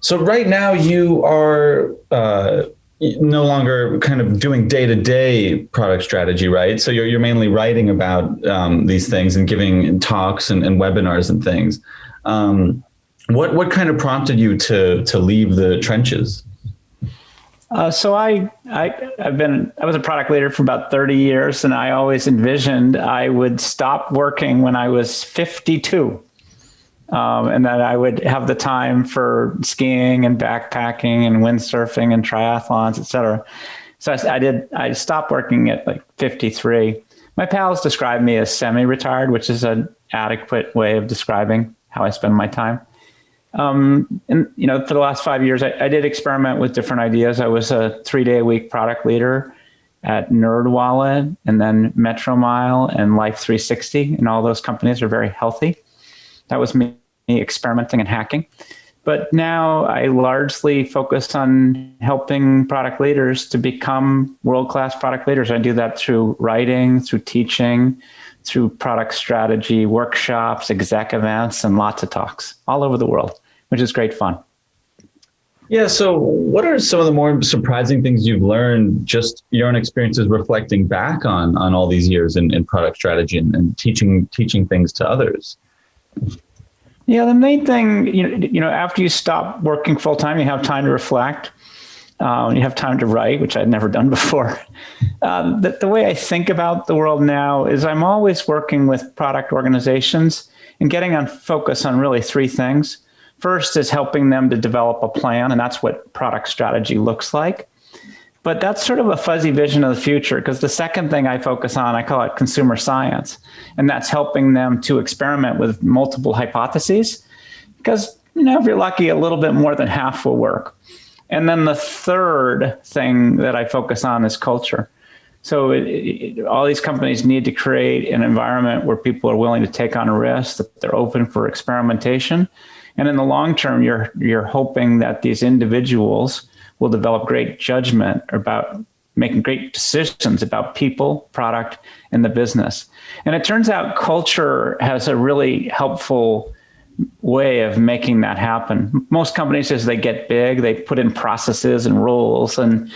So right now you are no longer kind of doing day-to-day product strategy, right? So you're mainly writing about these things and giving talks and webinars and things. What kind of prompted you to leave the trenches? So I was a product leader for about 30 years, and I always envisioned I would stop working when I was 52. And that I would have the time for skiing and backpacking and windsurfing and triathlons, et cetera. So I stopped working at like 53. My pals describe me as semi-retired, which is an adequate way of describing how I spend my time. And, for the last 5 years, I did experiment with different ideas. I was a 3-day-a-week product leader at NerdWallet and then Metromile and Life 360. And all those companies are very healthy. That was me experimenting and hacking. But now I largely focus on helping product leaders to become world-class product leaders. I do that through writing, through teaching, through product strategy, workshops, exec events, and lots of talks all over the world, which is great fun. Yeah. So what are some of the more surprising things you've learned, just your own experiences reflecting back on all these years in product strategy and teaching things to others? Yeah, the main thing, after you stop working full time, you have time to reflect. You have time to write, which I'd never done before. The way I think about the world now is I'm always working with product organizations and getting on focus on really three things. First is helping them to develop a plan, and that's what product strategy looks like. But that's sort of a fuzzy vision of the future, because the second thing I focus on, I call it consumer science. And that's helping them to experiment with multiple hypotheses, because, if you're lucky, a little bit more than half will work. And then the third thing that I focus on is culture. So all these companies need to create an environment where people are willing to take on a risk, that they're open for experimentation. And in the long term, you're hoping that these individuals will develop great judgment about making great decisions about people, product, and the business. And it turns out culture has a really helpful way of making that happen. Most companies, as they get big, they put in processes and rules, and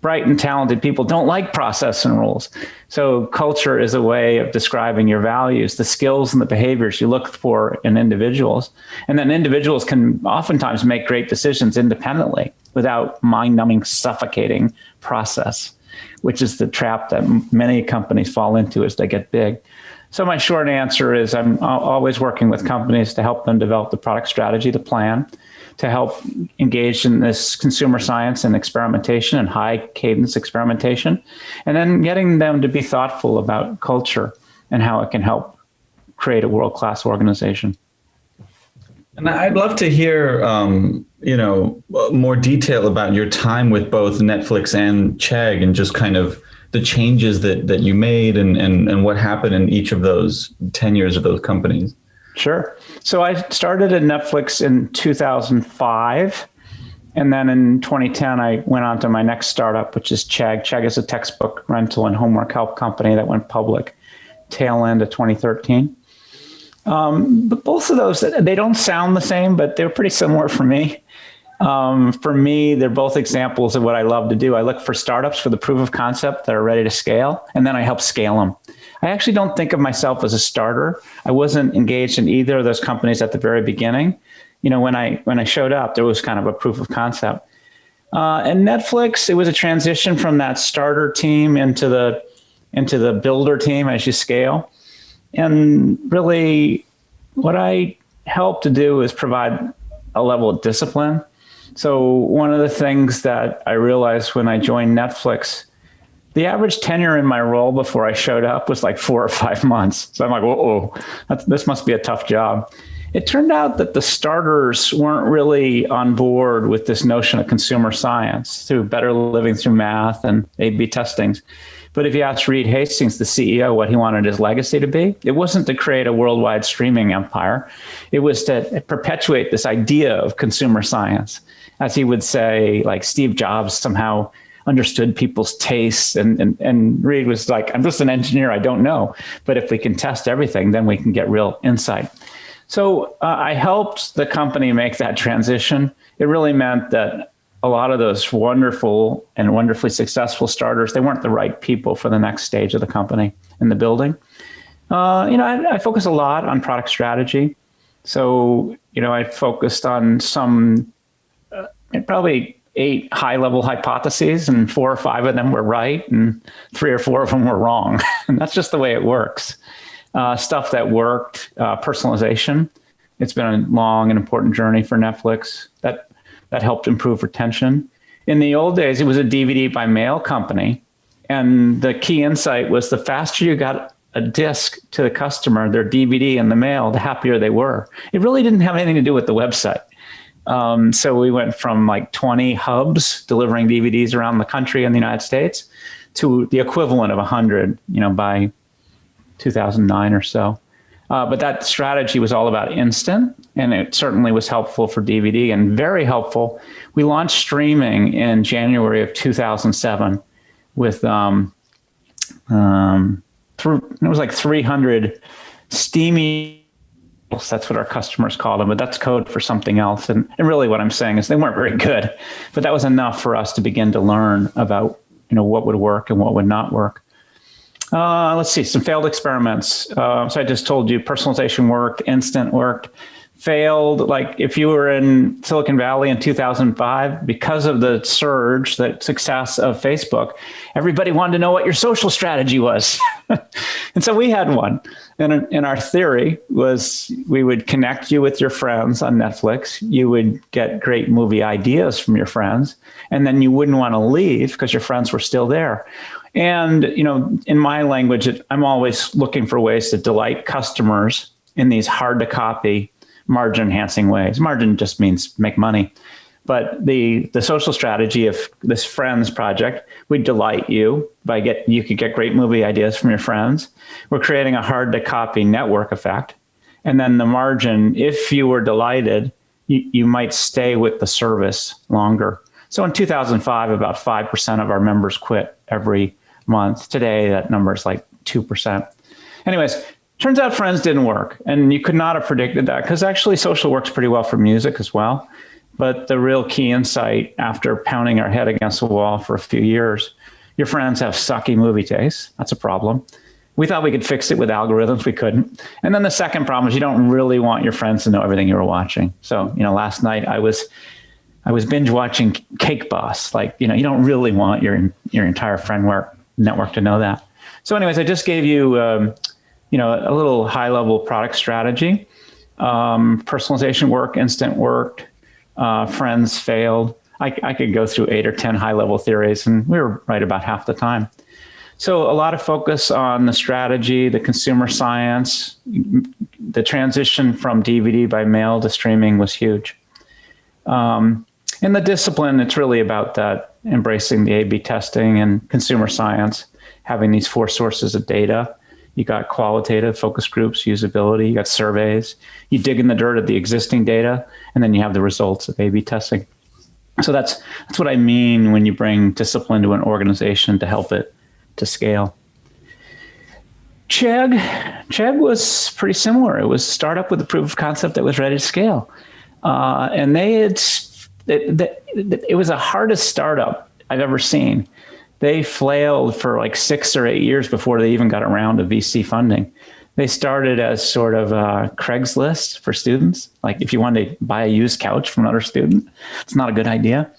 bright and talented people don't like process and rules. So culture is a way of describing your values, the skills and the behaviors you look for in individuals. And then individuals can oftentimes make great decisions independently without mind-numbing, suffocating process, which is the trap that many companies fall into as they get big. So my short answer is I'm always working with companies to help them develop the product strategy, the plan, to help engage in this consumer science and experimentation and high cadence experimentation, and then getting them to be thoughtful about culture and how it can help create a world-class organization. And I'd love to hear, more detail about your time with both Netflix and Chegg, and just kind of the changes that you made and what happened in each of those 10 years of those companies. Sure. So I started at Netflix in 2005. And then in 2010, I went on to my next startup, which is Chegg. Chegg is a textbook rental and homework help company that went public tail end of 2013. But both of those, they don't sound the same, but they're pretty similar for me. For me, they're both examples of what I love to do. I look for startups for the proof of concept that are ready to scale, and then I help scale them. I actually don't think of myself as a starter. I wasn't engaged in either of those companies at the very beginning. When I showed up, there was kind of a proof of concept. And Netflix, it was a transition from that starter team into the builder team as you scale. And really, what I help to do is provide a level of discipline. So one of the things that I realized when I joined Netflix, the average tenure in my role before I showed up was like 4 or 5 months. So I'm like, this must be a tough job. It turned out that the starters weren't really on board with this notion of consumer science through better living through math and A/B testings. But if you ask Reed Hastings, the CEO, what he wanted his legacy to be, it wasn't to create a worldwide streaming empire. It was to perpetuate this idea of consumer science. As he would say, like Steve Jobs somehow understood people's tastes. And Reed was like, I'm just an engineer, I don't know. But if we can test everything, then we can get real insight. So I helped the company make that transition. It really meant that a lot of those wonderful and wonderfully successful starters, they weren't the right people for the next stage of the company in the building. I focus a lot on product strategy. So, I focused on some, probably 8 high-level hypotheses, and 4 or 5 of them were right, and 3 or 4 of them were wrong. And that's just the way it works. Stuff that worked, personalization. It's been a long and important journey for Netflix that helped improve retention. In the old days, it was a DVD by mail company. And the key insight was the faster you got a disc to the customer, their DVD in the mail, the happier they were. It really didn't have anything to do with the website. So we went from like 20 hubs delivering DVDs around the country in the United States to the equivalent of 100, by 2009 or so. But that strategy was all about instant, and it certainly was helpful for DVD and very helpful. We launched streaming in January of 2007 with it was like 300 steamy, that's what our customers call them, but that's code for something else. And really what I'm saying is they weren't very good, but that was enough for us to begin to learn about, what would work and what would not work. Let's see, some failed experiments. So I just told you personalization worked, instant worked. Failed, like if you were in Silicon Valley in 2005, because of the surge, the success of Facebook, everybody wanted to know what your social strategy was. And so we had one. And our theory was we would connect you with your friends on Netflix. You would get great movie ideas from your friends. And then you wouldn't want to leave because your friends were still there. And, in my language, I'm always looking for ways to delight customers in these hard to copy, margin enhancing ways. Margin just means make money. But the social strategy of this friends project, we delight you you could get great movie ideas from your friends. We're creating a hard to copy network effect. And then the margin, if you were delighted, you might stay with the service longer. So in 2005, about 5% of our members quit every month. Today, that number is like 2%. Anyways, turns out friends didn't work, and you could not have predicted that because actually social works pretty well for music as well. But the real key insight after pounding our head against the wall for a few years, your friends have sucky movie tastes. That's a problem. We thought we could fix it with algorithms. We couldn't. And then the second problem is you don't really want your friends to know everything you were watching. So, last night I was binge watching Cake Boss. Like, you don't really want your entire friend network to know that. So anyways, I just gave you, a little high level product strategy. Personalization worked, instant worked, friends failed. I could go through 8 or 10 high level theories, and we were right about half the time. So a lot of focus on the strategy, the consumer science, the transition from DVD by mail to streaming was huge. In the discipline, it's really about that, embracing the A/B testing and consumer science, having these 4 sources of data. You got qualitative focus groups, usability, you got surveys, you dig in the dirt of the existing data, and then you have the results of A/B testing. So that's what I mean when you bring discipline to an organization to help it to scale. Chegg was pretty similar. It was a startup with a proof of concept that was ready to scale. And it was the hardest startup I've ever seen. They flailed for like 6 or 8 years before they even got around to VC funding. They started as sort of a Craigslist for students. Like if you wanted to buy a used couch from another student, it's not a good idea.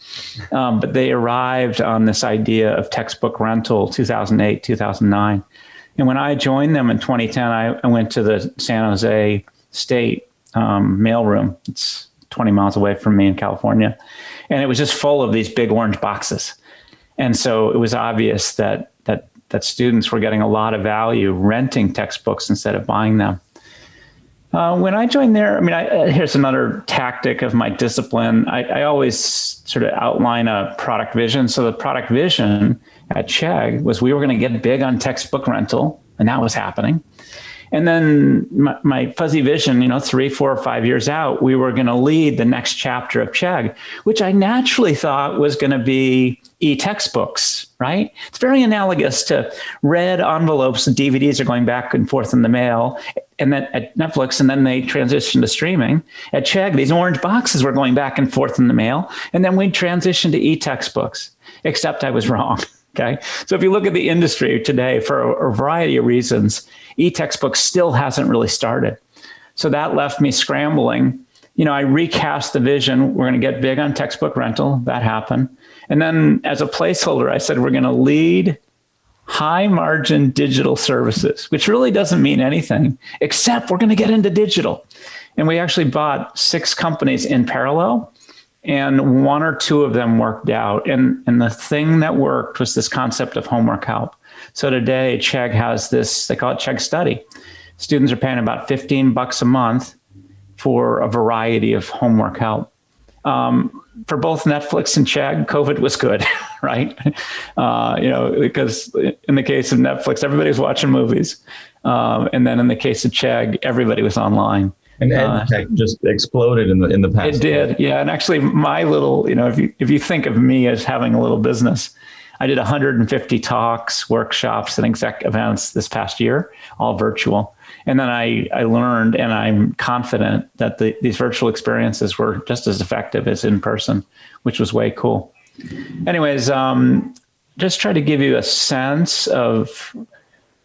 But they arrived on this idea of textbook rental 2008, 2009. And when I joined them in 2010, I went to the San Jose State mailroom. It's 20 miles away from me in California. And it was just full of these big orange boxes. And so it was obvious that students were getting a lot of value renting textbooks instead of buying them. When I joined there, here's another tactic of my discipline. I always sort of outline a product vision. So the product vision at Chegg was we were going to get big on textbook rental, and that was happening. And then my fuzzy vision, 3, 4, or 5 years out, we were going to lead the next chapter of Chegg, which I naturally thought was going to be e-textbooks, right? It's very analogous to red envelopes and DVDs are going back and forth in the mail, and then at Netflix, and then they transitioned to streaming. At Chegg, these orange boxes were going back and forth in the mail, and then we transitioned to e-textbooks, except I was wrong. Okay. So if you look at the industry today, for a variety of reasons, e-textbooks still hasn't really started. So that left me scrambling. I recast the vision. We're going to get big on textbook rental. That happened. And then as a placeholder, I said, we're going to lead high margin digital services, which really doesn't mean anything, except we're going to get into digital. And we actually bought 6 companies in parallel. And 1 or 2 of them worked out. And the thing that worked was this concept of homework help. So today, Chegg has this, they call it Chegg Study. Students are paying about $15 a month for a variety of homework help. For both Netflix and Chegg, COVID was good, right? Because in the case of Netflix, everybody was watching movies. And then in the case of Chegg, everybody was online. And EdTech just exploded in the past. It did, yeah. And actually, my little, if you think of me as having a little business, I did 150 talks, workshops, and exec events this past year, all virtual. And then I learned, and I'm confident that these virtual experiences were just as effective as in person, which was way cool. Anyways, just try to give you a sense of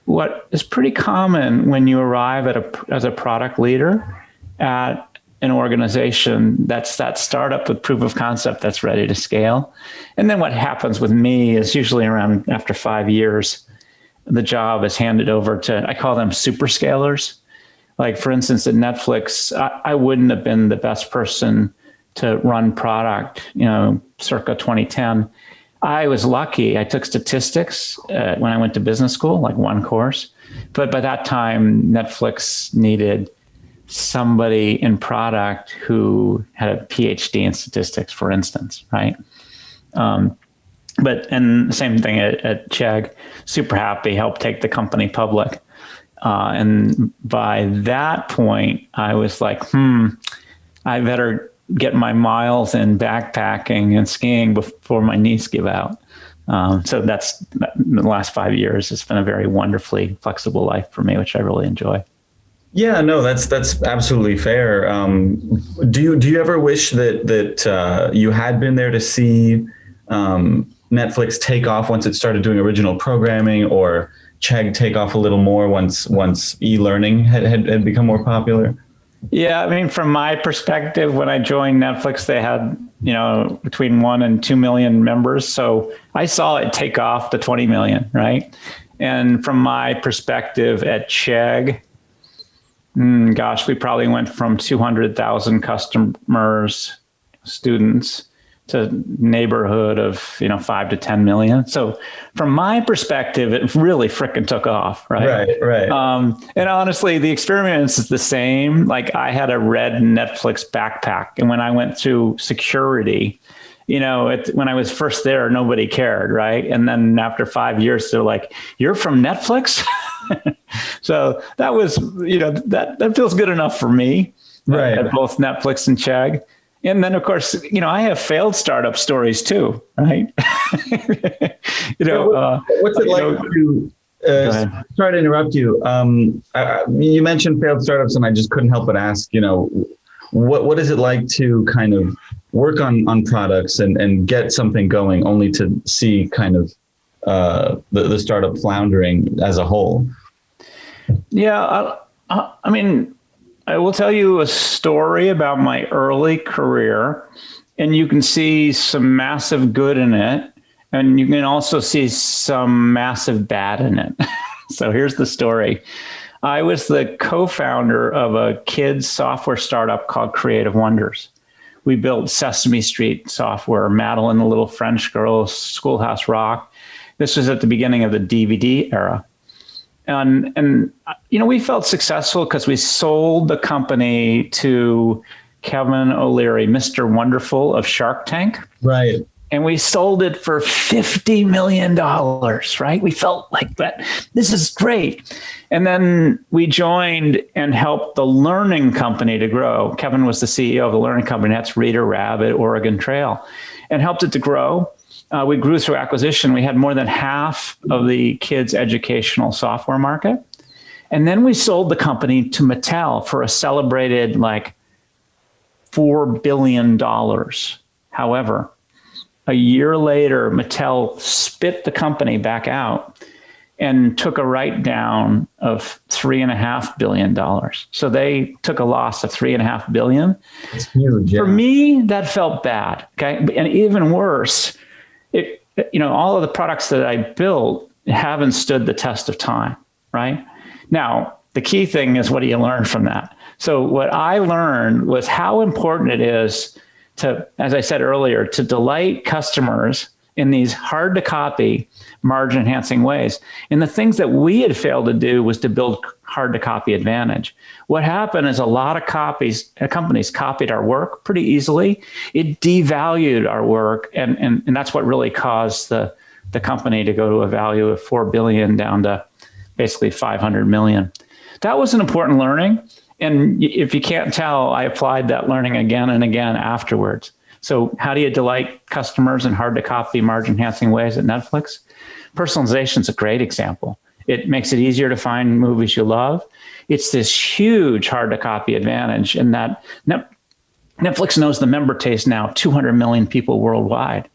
what is pretty common when you arrive as a product leader at an organization that's that startup with proof of concept that's ready to scale. And then what happens with me is usually around after 5 years, the job is handed over to, I call them super scalers. Like for instance, at Netflix, I wouldn't have been the best person to run product, circa 2010. I was lucky. I took statistics when I went to business school, like 1 course. But by that time, Netflix needed somebody in product who had a PhD in statistics, for instance, right? And the same thing at Chegg, super happy, helped take the company public. And by that point, I was like, I better get my miles in backpacking and skiing before my knees give out. So that's the last 5 years. It's been a very wonderfully flexible life for me, which I really enjoy. Yeah, no, that's absolutely fair. Do you ever wish that you had been there to see Netflix take off once it started doing original programming, or Chegg take off a little more once e-learning had become more popular? Yeah, I mean, from my perspective, when I joined Netflix, they had, between 1 and 2 million members. So I saw it take off to 20 million, right? And from my perspective at Chegg, we probably went from 200,000 customers, students, to neighborhood of 5 to 10 million. So from my perspective, it really frickin' took off, right? Right. And honestly, the experience is the same. Like I had a red Netflix backpack, and when I went through security, when I was first there, nobody cared, right? And then after 5 years, they're like, "You're from Netflix?" So that was, that feels good enough for me, right? At both Netflix and Chegg. And then, of course, I have failed startup stories too, right? What's it like to, sorry to interrupt you. You mentioned failed startups, and I just couldn't help but ask, what is it like to kind of work on products and get something going only to see kind of the startup floundering as a whole? Yeah, I mean, I will tell you a story about my early career, and you can see some massive good in it, and you can also see some massive bad in it. So here's the story. I was the co-founder of a kids software startup called Creative Wonders. We built Sesame Street software, Madeline the Little French Girl, Schoolhouse Rock. This was at the beginning of the DVD era. And we felt successful because we sold the company to Kevin O'Leary, Mr. Wonderful of Shark Tank. Right. and we sold it for $50 million, right? We felt like that. This is great. And then we joined and helped the learning company to grow. Kevin was the CEO of the learning company. That's Reader Rabbit, Oregon Trail, and helped it to grow. We grew through acquisition. We had more than half of the kids' educational software market. And then we sold the company to Mattel for a celebrated like $4 billion. However, a year later, Mattel spit the company back out and took a write down of $3.5 billion. So they took a loss of $3.5 billion. It's huge. For me, that felt bad. Okay. And even worse, all of the products that I built haven't stood the test of time, right? Now, the key thing is, what do you learn from that? So what I learned was how important it is to, as I said earlier, to delight customers in these hard to copy, margin enhancing ways. And the things that we had failed to do was to build hard to copy advantage. What happened is a lot of companies copied our work pretty easily. It devalued our work. And that's what really caused the company to go to a value of $4 billion down to basically 500 million. That was an important learning. And if you can't tell, I applied that learning again and again afterwards. So how do you delight customers in hard to copy, margin enhancing ways at Netflix? Personalization is a great example. It makes it easier to find movies you love. It's this huge hard to copy advantage in that Netflix knows the member taste now, 200 million people worldwide.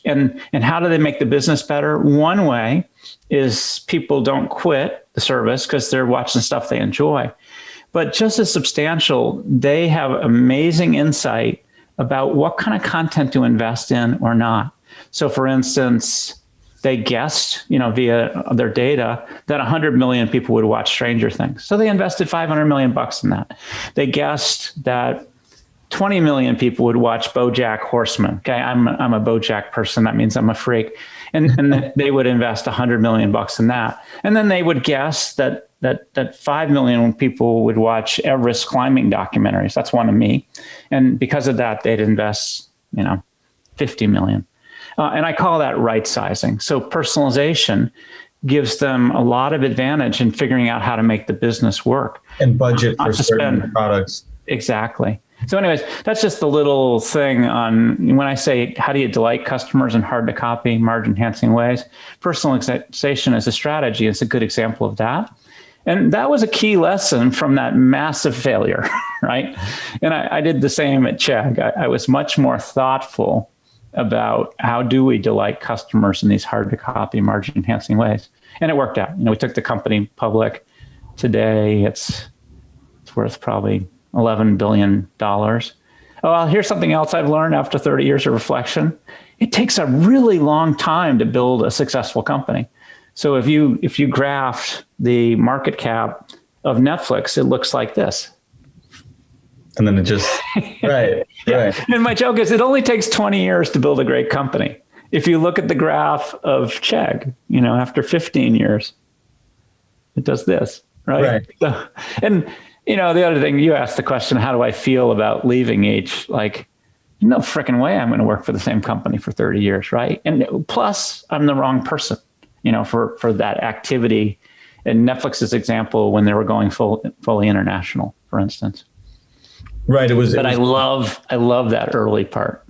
And how do they make the business better? One way is people don't quit the service because they're watching stuff they enjoy. But just as substantial, they have amazing insight about what kind of content to invest in or not. So for instance, they guessed, via their data that 100 million people would watch Stranger Things. So they invested $500 million in that. They guessed that 20 million people would watch BoJack Horseman. Okay, I'm a BoJack person. That means I'm a freak. And they would invest $100 million in that. And then they would guess that 5 million people would watch Everest climbing documentaries. That's one of me. And because of that, they'd invest, 50 million. And I call that right sizing. So personalization gives them a lot of advantage in figuring out how to make the business work. And budget for certain products. Exactly. So anyways, that's just a little thing on when I say, how do you delight customers in hard to copy, margin enhancing ways? Personalization is a strategy. It's a good example of that. And that was a key lesson from that massive failure, right? And I did the same at Chegg. I was much more thoughtful about how do we delight customers in these hard to copy, margin enhancing ways. And it worked out. We took the company public. Today, it's worth probably $11 billion. Oh, well, here's something else I've learned after 30 years of reflection. It takes a really long time to build a successful company. So if you graph the market cap of Netflix, it looks like this. And then it just, right. And my joke is it only takes 20 years to build a great company. If you look at the graph of Chegg, after 15 years, it does this, right? So, and, the other thing, you asked the question, how do I feel about leaving each? Like, no freaking way I'm going to work for the same company for 30 years, right? And plus, I'm the wrong person, for that activity. And Netflix's example, when they were going fully international, for instance. Right. But I love that early part.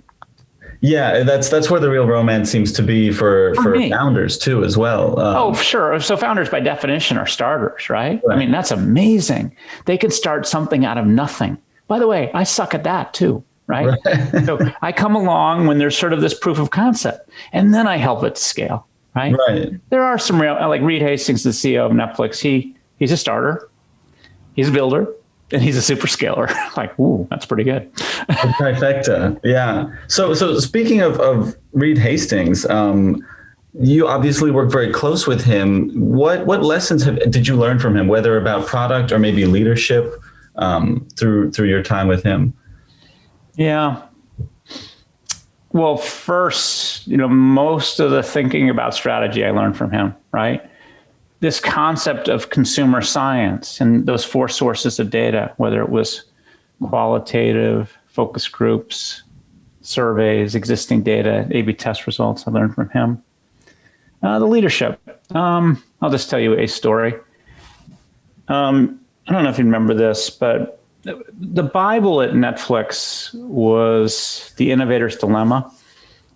Yeah, that's where the real romance seems to be for founders too, as well. Sure. So founders by definition are starters, right? I mean, that's amazing. They can start something out of nothing. By the way, I suck at that too, right? So I come along when there's sort of this proof of concept, and then I help it scale, right? There are some real, like Reed Hastings, the CEO of Netflix. He's a starter, he's a builder, and he's a super scaler. Like, ooh, that's pretty good. Trifecta. Yeah. So speaking of Reed Hastings, you obviously work very close with him. What lessons did you learn from him, whether about product or maybe leadership, through your time with him? Yeah. Well, first, most of the thinking about strategy I learned from him, right? This concept of consumer science and those 4 sources of data, whether it was qualitative, focus groups, surveys, existing data, A/B test results. I learned from him. The leadership. I'll just tell you a story. I don't know if you remember this, but the Bible at Netflix was the innovator's dilemma.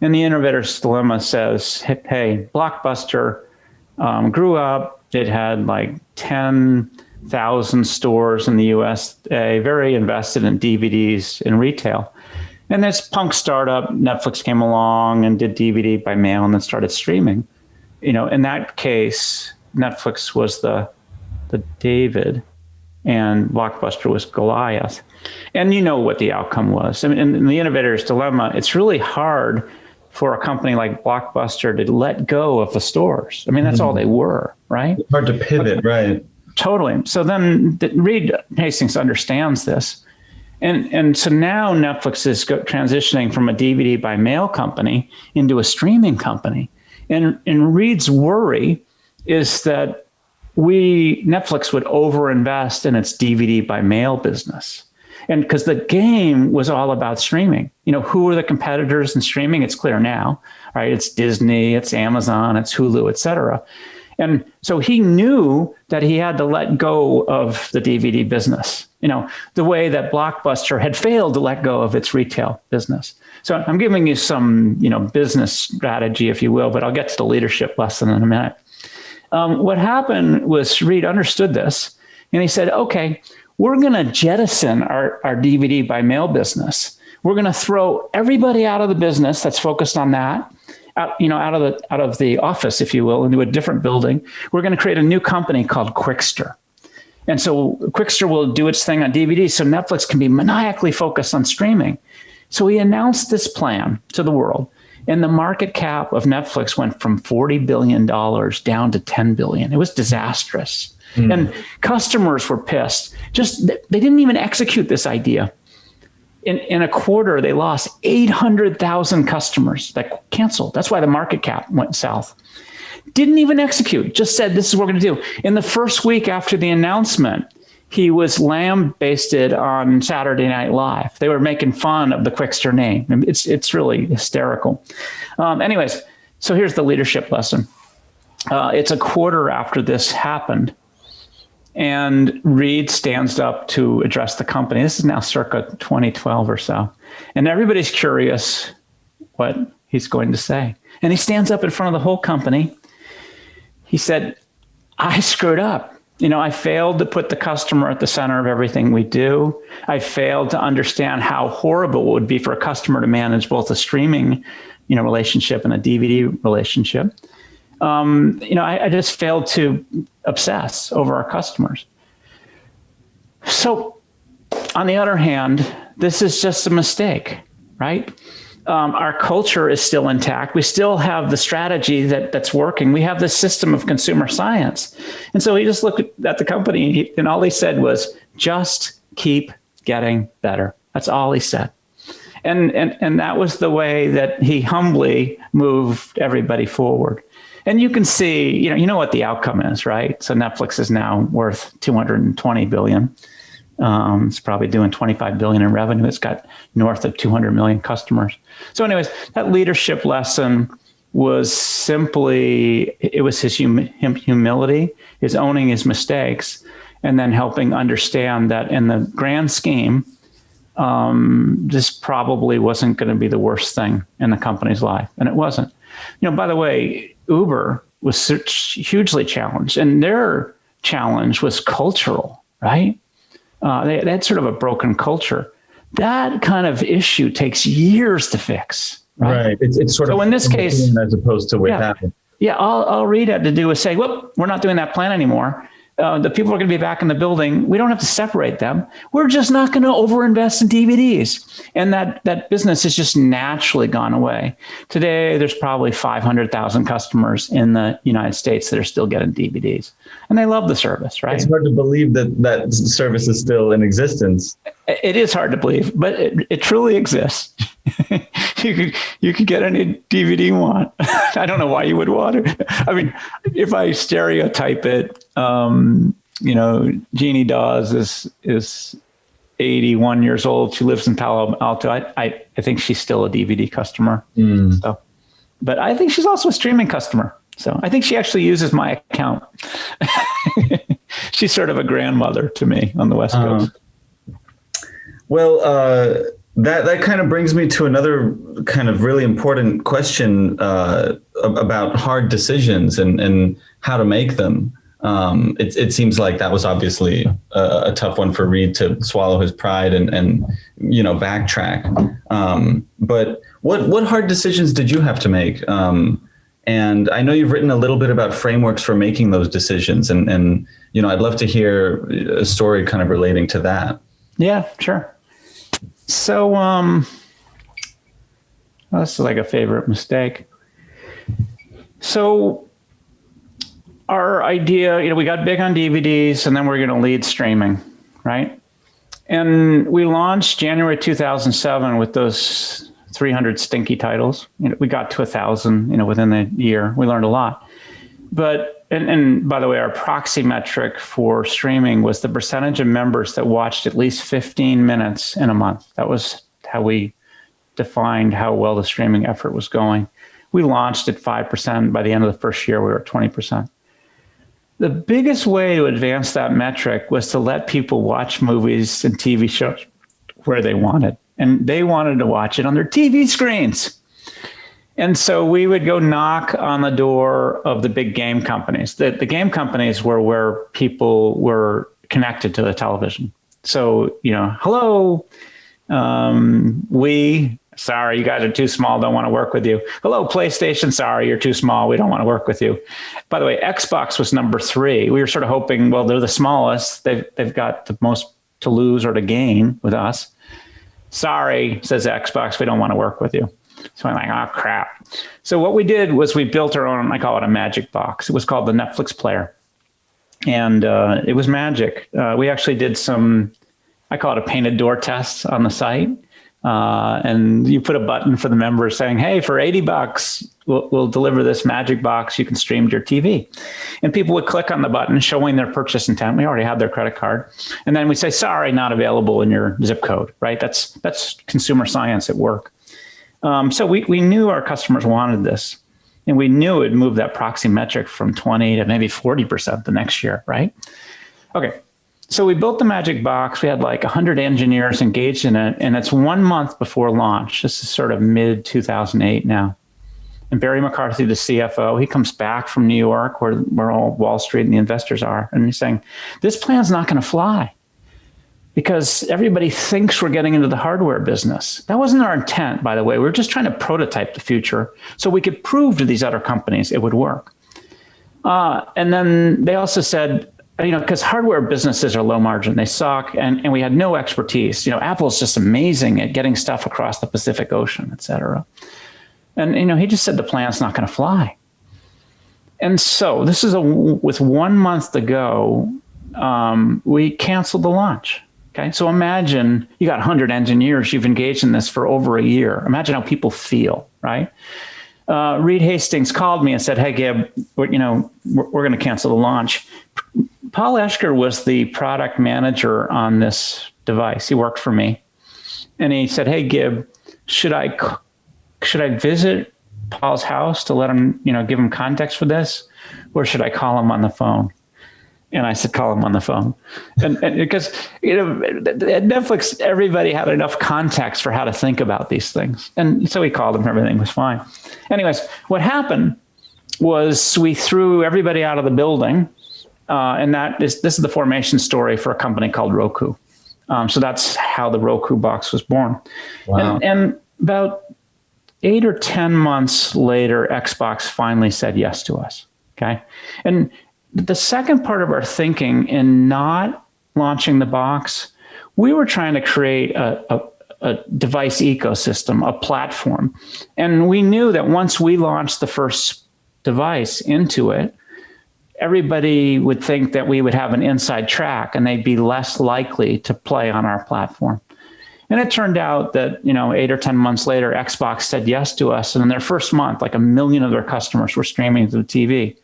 And the innovator's dilemma says, hey, Blockbuster grew up. It had like 10,000 stores in the US, very invested in DVDs in retail. And this punk startup, Netflix, came along and did DVD by mail and then started streaming. You know, in that case, Netflix was the David and Blockbuster was Goliath. And you know what the outcome was. I mean, in the innovator's dilemma, it's really hard for a company like Blockbuster to let go of the stores. I mean, that's all they were, right? It's hard to pivot, right? Totally. So then Reed Hastings understands this. And so now Netflix is transitioning from a DVD by mail company into a streaming company. And Reed's worry is that Netflix would overinvest in its DVD by mail business. And because the game was all about streaming. You know, who are the competitors in streaming? It's clear now, right? It's Disney, it's Amazon, it's Hulu, et cetera. And so he knew that he had to let go of the DVD business, you know, the way that Blockbuster had failed to let go of its retail business. So I'm giving you some, you know, business strategy, if you will, but I'll get to the leadership lesson in a minute. What happened was Reed understood this, and he said, okay, we're going to jettison our DVD by mail business. We're going to throw everybody out of the business that's focused on that, out of the office, if you will, into a different building. We're going to create a new company called Qwikster. And so Qwikster will do its thing on DVD, so Netflix can be maniacally focused on streaming. So he announced this plan to the world. And the market cap of Netflix went from $40 billion down to $10 billion. It was disastrous. And customers were pissed. They didn't even execute this idea. In a quarter, they lost 800,000 customers that canceled. That's why the market cap went south. Didn't even execute, just said, this is what we're going to do. In the first week after the announcement, he was lambasted on Saturday Night Live. They were making fun of the Qwikster name. It's really hysterical. Anyways, so here's the leadership lesson. It's a quarter after this happened, and Reed stands up to address the company. This is now circa 2012 or so. And everybody's curious what he's going to say. And he stands up in front of the whole company. He said, I screwed up. You know, I failed to put the customer at the center of everything we do. I failed to understand how horrible it would be for a customer to manage both a streaming, you know, relationship and a DVD relationship. You know, I just failed to obsess over our customers. So on the other hand, this is just a mistake, right? Our culture is still intact. We still have the strategy that's working. We have this system of consumer science. And so he just looked at the company and all he said was, just keep getting better. That's all he said. And that was the way that he humbly moved everybody forward. And you can see, you know what the outcome is, right? So Netflix is now worth $220 billion. It's probably doing $25 billion in revenue. It's got north of 200 million customers. So anyways, that leadership lesson was simply, it was his humility, his owning his mistakes, and then helping understand that in the grand scheme, this probably wasn't going to be the worst thing in the company's life. And it wasn't. You know, by the way, Uber was hugely challenged, and their challenge was cultural, right? They had sort of a broken culture. That kind of issue takes years to fix. Right. It's sort of in this case, as opposed to what happened. Yeah. All Reed had to do was say, well, we're not doing that plan anymore. The people are going to be back in the building. We don't have to separate them. We're just not going to overinvest in DVDs. And that business has just naturally gone away. Today, there's probably 500,000 customers in the United States that are still getting DVDs. And they love the service, right? It's hard to believe that service is still in existence. It is hard to believe, but it truly exists. You can get any DVD you want. I don't know why you would want it. I mean, if I stereotype it, you know, Jeannie Dawes is 81 years old. She lives in Palo Alto. I think she's still a DVD customer. So, but I think she's also a streaming customer. So I think she actually uses my account. She's sort of a grandmother to me on the West Coast. Well, that kind of brings me to another kind of really important question about hard decisions and how to make them. It seems like that was obviously a tough one for Reed to swallow his pride and backtrack. But what hard decisions did you have to make? And I know you've written a little bit about frameworks for making those decisions, and I'd love to hear a story kind of relating to that. Yeah, sure. So that's like a favorite mistake. So our idea, we got big on DVDs, and then we're going to lead streaming, right? And we launched January 2007 with those 300 stinky titles. We got to 1,000, within the year. We learned a lot. But, and by the way, our proxy metric for streaming was the percentage of members that watched at least 15 minutes in a month. That was how we defined how well the streaming effort was going. We launched at 5%. By the end of the first year, we were at 20%. The biggest way to advance that metric was to let people watch movies and TV shows where they wanted. And they wanted to watch it on their TV screens. And so we would go knock on the door of the big game companies. The game companies were where people were connected to the television. So, hello, sorry, you guys are too small, don't want to work with you. Hello, PlayStation, sorry, you're too small, we don't want to work with you. By the way, Xbox was number 3. We were sort of hoping, well, they're the smallest. They've got the most to lose or to gain with us. Sorry, says Xbox, we don't want to work with you. So I'm like, oh, crap. So what we did was we built our own, I call it a magic box. It was called the Netflix player. And it was magic. We actually did some, I call it a painted door test on the site. And you put a button for the members saying, hey, for $80, we'll deliver this magic box. You can stream to your TV. And people would click on the button showing their purchase intent. We already had their credit card. And then we say, sorry, not available in your zip code, right? That's consumer science at work. So we knew our customers wanted this. And we knew it moved that proxy metric from 20 to maybe 40% the next year, right? Okay. So we built the magic box. We had like 100 engineers engaged in it, and it's 1 month before launch. This is sort of mid 2008 now. And Barry McCarthy, the CFO, he comes back from New York where all Wall Street and the investors are. And he's saying, this plan's not going to fly because everybody thinks we're getting into the hardware business. That wasn't our intent, by the way. We were just trying to prototype the future so we could prove to these other companies it would work. And then they also said, because hardware businesses are low margin, they suck, and we had no expertise. Apple's just amazing at getting stuff across the Pacific Ocean, et cetera. And, he just said the plan's not going to fly. And so this is with 1 month to go, we canceled the launch. Okay. So imagine you got 100 engineers, you've engaged in this for over a year. Imagine how people feel, right? Reed Hastings called me and said, hey, Gib, we're going to cancel the launch. Paul Escher was the product manager on this device. He worked for me. And he said, hey, Gib, should I visit Paul's house to let him, give him context for this? Or should I call him on the phone? And I said, call him on the phone. And because, at Netflix, everybody had enough context for how to think about these things. And so we called him, everything was fine. Anyways, what happened was we threw everybody out of the building. And this is the formation story for a company called Roku. So that's how the Roku box was born. Wow. And about 8 or 10 months later, Xbox finally said yes to us. Okay. And the second part of our thinking in not launching the box, we were trying to create a device ecosystem, a platform. And we knew that once we launched the first device into it, everybody would think that we would have an inside track and they'd be less likely to play on our platform. And it turned out that, 8 or 10 months later, Xbox said yes to us. And in their first month, like 1 million of their customers were streaming to the TV.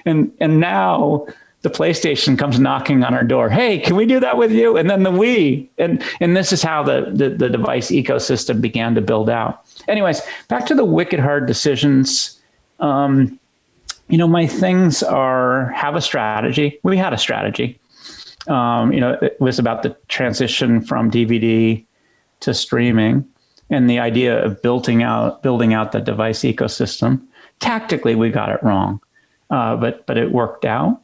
And now the PlayStation comes knocking on our door. Hey, can we do that with you? And then the Wii. And this is how the device ecosystem began to build out. Anyways, back to the wicked hard decisions. My things are have a strategy. We had a strategy. It was about the transition from DVD to streaming and the idea of building out the device ecosystem. Tactically, we got it wrong, but it worked out.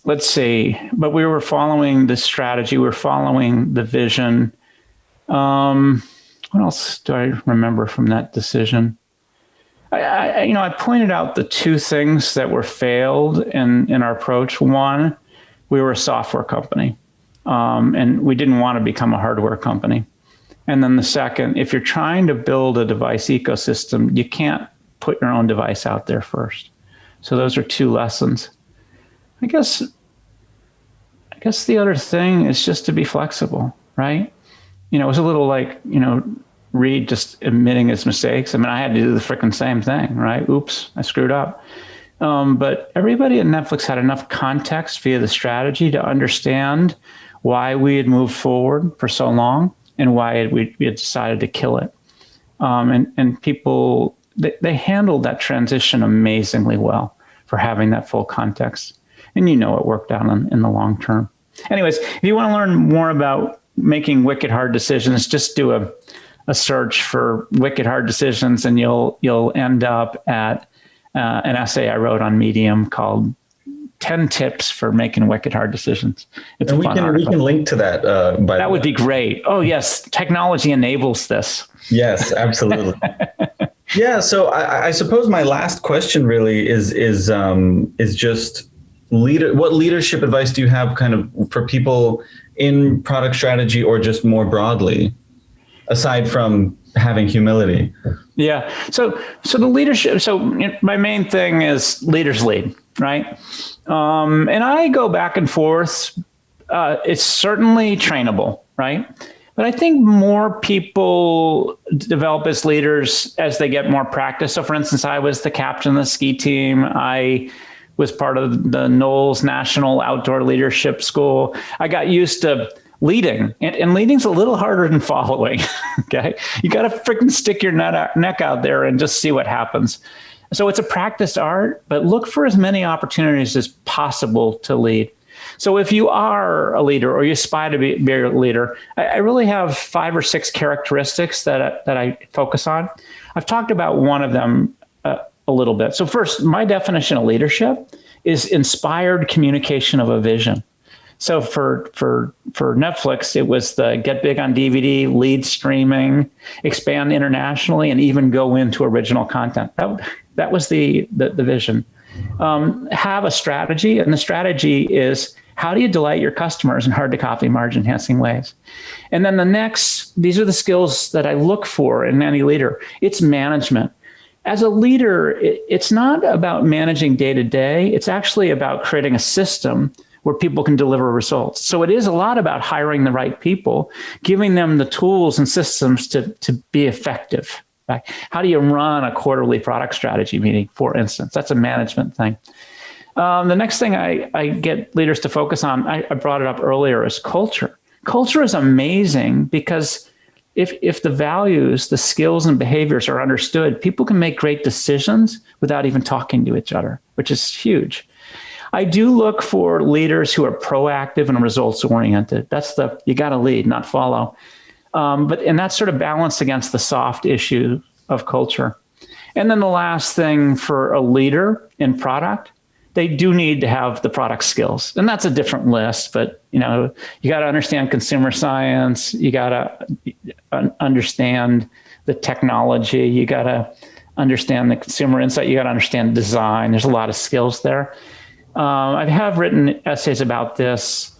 Let's see. But we were following the strategy. We were following the vision. What else do I remember from that decision? I pointed out the two things that were failed in our approach. One, we were a software company, and we didn't want to become a hardware company. And then the second, if you're trying to build a device ecosystem, you can't put your own device out there first. So those are two lessons. I guess the other thing is just to be flexible, right? It was a little like, Reed just admitting his mistakes. I mean, I had to do the freaking same thing, right? Oops, I screwed up. But everybody at Netflix had enough context via the strategy to understand why we had moved forward for so long and why we had decided to kill it. And people, they handled that transition amazingly well for having that full context. And it worked out in the long term. Anyways, if you want to learn more about making wicked hard decisions, just do a search for wicked hard decisions, and you'll end up at an essay I wrote on Medium called 10 Tips for Making Wicked Hard Decisions. It's and a fun article. We can link to that. That would be great. Oh, yes. Technology enables this. Yes, absolutely. Yeah. So I suppose my last question really is just what leadership advice do you have kind of for people in product strategy or just more broadly, aside from having humility? Yeah. So the leadership, my main thing is leaders lead, right? And I go back and forth. It's certainly trainable, right? But I think more people develop as leaders as they get more practice. So for instance, I was the captain of the ski team. I was part of the Knowles National Outdoor Leadership School. I got used to leading, and leading's a little harder than following. Okay. You got to freaking stick your neck out there and just see what happens. So it's a practiced art, but look for as many opportunities as possible to lead. So if you are a leader or you aspire to be a leader, I really have 5 or 6 characteristics that I focus on. I've talked about one of them a little bit. So first, my definition of leadership is inspired communication of a vision. So for Netflix, it was the get big on DVD, lead streaming, expand internationally, and even go into original content. That was the vision. Have a strategy, and the strategy is how do you delight your customers in hard to copy, margin enhancing ways? And then these are the skills that I look for in any leader. It's management. As a leader, it's not about managing day to day. It's actually about creating a system where people can deliver results. So it is a lot about hiring the right people, giving them the tools and systems to be effective. Right? How do you run a quarterly product strategy meeting, for instance? That's a management thing. The next thing I get leaders to focus on, I brought it up earlier, is culture. Culture is amazing because if the values, the skills and behaviors are understood, people can make great decisions without even talking to each other, which is huge. I do look for leaders who are proactive and results oriented. You got to lead, not follow. And that's sort of balanced against the soft issue of culture. And then the last thing for a leader in product, they do need to have the product skills. And that's a different list, but you got to understand consumer science. You got to understand the technology. You got to understand the consumer insight. You got to understand design. There's a lot of skills there. I have written essays about this.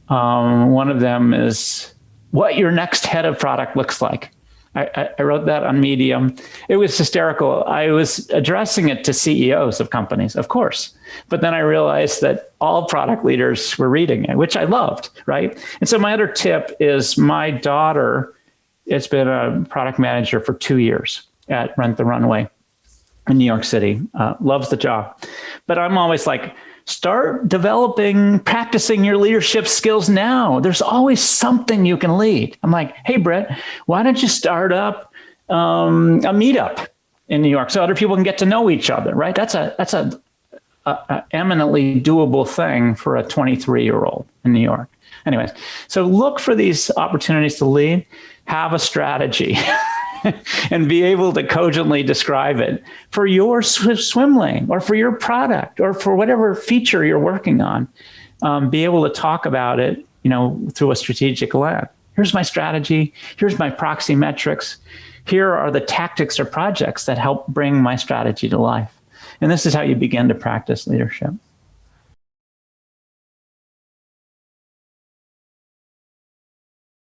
One of them is what your next head of product looks like. I wrote that on Medium. It was hysterical. I was addressing it to CEOs of companies, of course. But then I realized that all product leaders were reading it, which I loved, right? And so my other tip is my daughter has been a product manager for 2 years at Rent the Runway in New York City. Loves the job. But I'm always like, start practicing your leadership skills now. There's always something you can lead. I'm like, hey, Brett, why don't you start up a meetup in New York so other people can get to know each other, right? That's a eminently doable thing for a 23-year-old in New York. Anyways, so look for these opportunities to lead, have a strategy, and be able to cogently describe it for your swim lane or for your product or for whatever feature you're working on. Be able to talk about it, through a strategic lens. Here's my strategy. Here's my proxy metrics. Here are the tactics or projects that help bring my strategy to life. And this is how you begin to practice leadership.